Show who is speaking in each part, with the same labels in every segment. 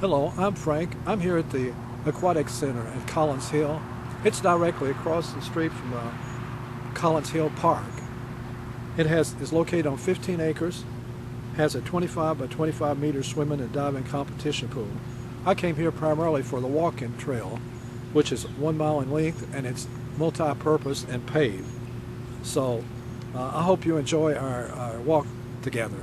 Speaker 1: Hello, I'm Frank. I'm here at the Aquatic Center at Collins Hill. It's directly across the street from Collins Hill Park. It is located on 15 acres, has a 25 by 25 meter swimming and diving competition pool. I came here primarily for the walk-in trail, which is 1 mile in length and it's multi-purpose and paved. So I hope you enjoy our walk together.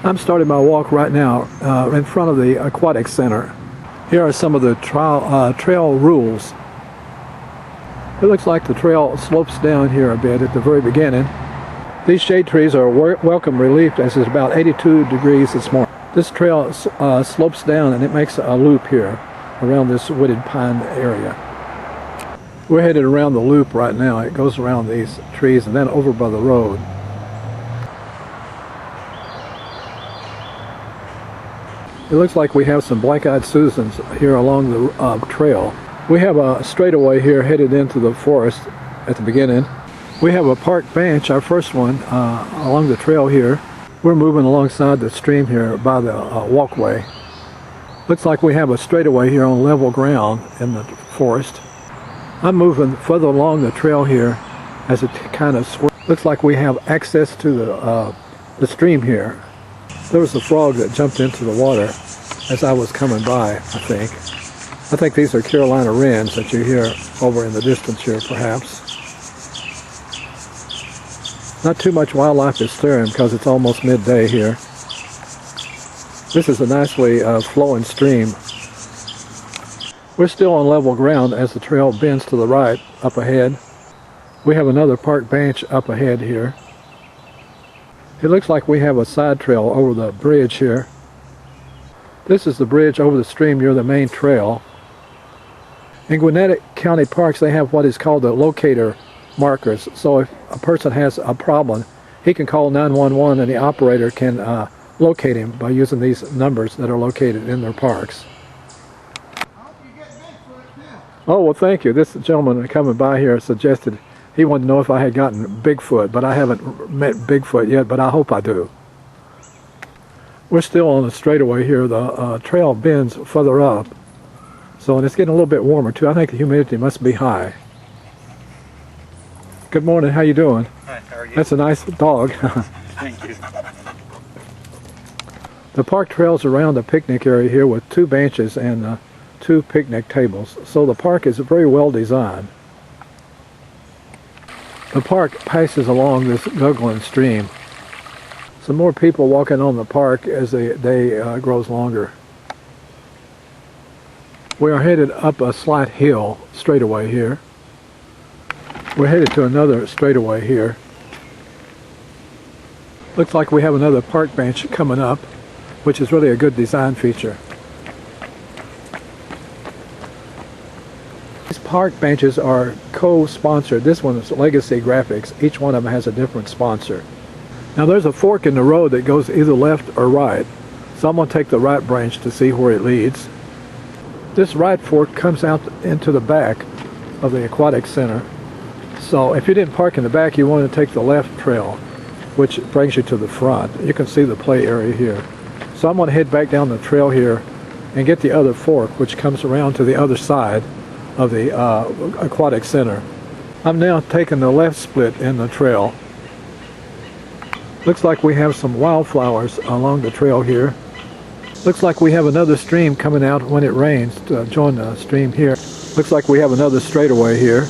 Speaker 1: I'm starting my walk right now in front of the Aquatic Center. Here are some of the trail rules. It looks like the trail slopes down here a bit at the very beginning. These shade trees are welcome relief as it's about 82 degrees this morning. This trail slopes down and it makes a loop here around this wooded pine area. We're headed around the loop right now. It goes around these trees and then over by the road. It looks like we have some black-eyed Susans here along the trail. We have a straightaway here headed into the forest at the beginning. We have a park bench, our first one, along the trail here. We're moving alongside the stream here by the walkway. Looks like we have a straightaway here on level ground in the forest. I'm moving further along the trail here as it kind of swirls. Looks like we have access to the stream here. There was a frog that jumped into the water as I was coming by, I think these are Carolina wrens that you hear over in the distance here, perhaps. Not too much wildlife is stirring because it's almost midday here. This is a nicely flowing stream. We're still on level ground as the trail bends to the right up ahead. We have another park bench up ahead here. It looks like we have a side trail over the bridge here. This is the bridge over the stream near the main trail. In Gwinnett County Parks, they have what is called the locator markers. So if a person has a problem, he can call 911 and the operator can locate him by using these numbers that are located in their parks. Oh, well, thank you. This gentleman coming by here suggested he wanted to know if I had gotten Bigfoot, but I haven't met Bigfoot yet, but I hope I do. We're still on the straightaway here. The trail bends further up, so and it's getting a little bit warmer too. I think the humidity must be high. Good morning. How you doing?
Speaker 2: Hi, how are you?
Speaker 1: That's a nice dog.
Speaker 2: Thank you.
Speaker 1: The park trails around the picnic area here with 2 benches and 2 picnic tables, so the park is very well designed. The park passes along this guggling stream. Some more people walking on the park as the day grows longer. We are headed up a slight hill straightaway here. We're headed to another straightaway here. Looks like we have another park bench coming up, which is really a good design feature. These park benches are co-sponsored. This one is Legacy Graphics. Each one of them has a different sponsor. Now there's a fork in the road that goes either left or right. So I'm going to take the right branch to see where it leads. This right fork comes out into the back of the Aquatic Center. So if you didn't park in the back, you want to take the left trail, which brings you to the front. You can see the play area here. So I'm going to head back down the trail here and get the other fork, which comes around to the other side of the Aquatic Center. I'm now taking the left split in the trail. Looks like we have some wildflowers along the trail here. Looks like we have another stream coming out when it rains to join the stream here. Looks like we have another straightaway here.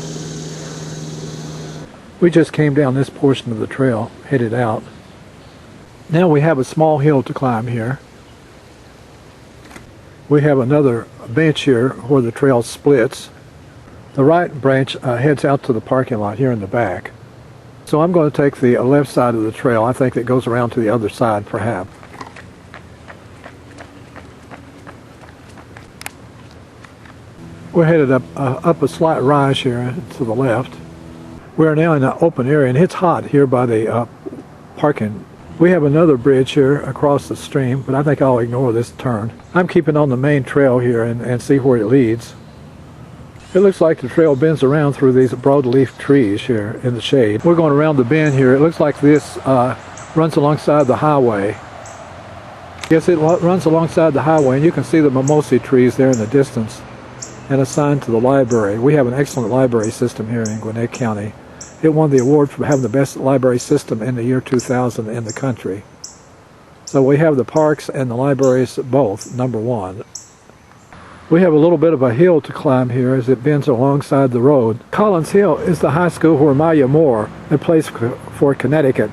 Speaker 1: We just came down this portion of the trail, headed out. Now we have a small hill to climb here. We have another bench here where the trail splits. The right branch heads out to the parking lot here in the back. So I'm going to take the left side of the trail. I think it goes around to the other side perhaps. We're headed up a slight rise here to the left. We're now in an open area and it's hot here by the parking. We have another bridge here across the stream, but I think I'll ignore this turn. I'm keeping on the main trail here and see where it leads. It looks like the trail bends around through these broadleaf trees here in the shade. We're going around the bend here. It looks like this runs alongside the highway. Yes, it runs alongside the highway, and you can see the mimosa trees there in the distance and a sign to the library. We have an excellent library system here in Gwinnett County. It won the award for having the best library system in the year 2000 in the country. So we have the parks and the libraries both, number one. We have a little bit of a hill to climb here as it bends alongside the road. Collins Hill is the high school where Maya Moore, that plays for Connecticut,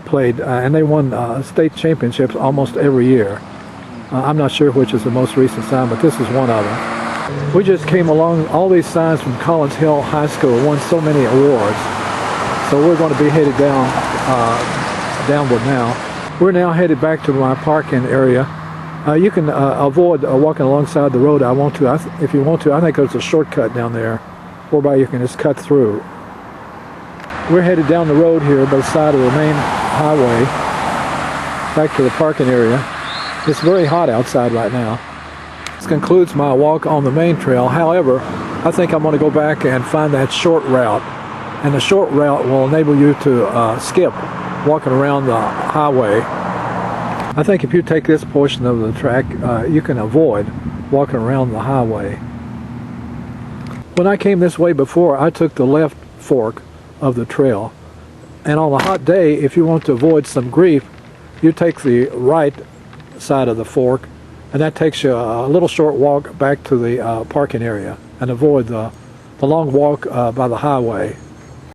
Speaker 1: played, and they won state championships almost every year. I'm not sure which is the most recent sign, but this is one of them. We just came along, all these signs from Collins Hill High School won so many awards. So we're going to be headed downward now. We're now headed back to my parking area. You can avoid walking alongside the road if you want to. I think there's a shortcut down there whereby you can just cut through. We're headed down the road here by the side of the main highway back to the parking area. It's very hot outside right now. This concludes my walk on the main trail. However, I think I'm going to go back and find that short route. And the short route will enable you to skip walking around the highway. I think if you take this portion of the track, you can avoid walking around the highway. When I came this way before, I took the left fork of the trail. And on a hot day, if you want to avoid some grief, you take the right side of the fork, and that takes you a little short walk back to the parking area and avoid the long walk by the highway.